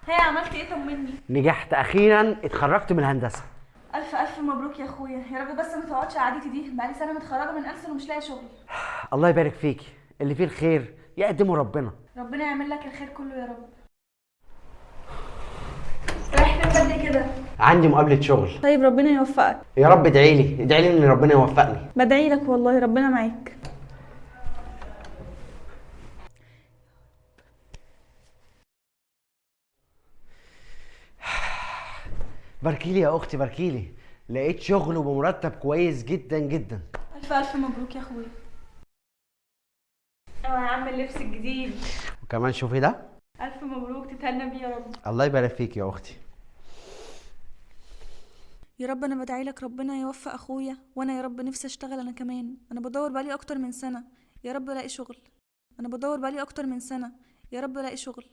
هي عملت ايه؟ طمني. نجحت اخيرا، اتخرجت من الهندسه. الف الف مبروك يا اخويا، يا رب بس ما تقعدش قعدتي دي، بقالي سنه متخرجه من ألسن ومش لاقي شغل. الله يبارك فيكي، اللي فيه الخير يقدمه ربنا. ربنا يعمل لك الخير كله يا رب. رايح فين بدري كده؟ عندي مقابله شغل. طيب ربنا يوفقك. يا رب ادعي لي ادعي لي ان ربنا يوفقني. بدعي لك والله، ربنا معاك. باركيلي يا اختي باركيلي، لقيت شغل وبمرتب كويس جدا جدا. الف الف مبروك يا اخويا. اوعى يا عم اللبس الجديد. وكمان شوفي ده. الف مبروك، تتهنى بيه يا رب. الله يبارك فيك يا اختي. يا رب انا بدعي لك ربنا يوفق اخويا، وانا يا رب نفسي اشتغل انا كمان، انا بدور بقالي اكتر من سنه. يا رب الاقي شغل. انا بدور بقالي اكتر من سنه. يا رب الاقي شغل.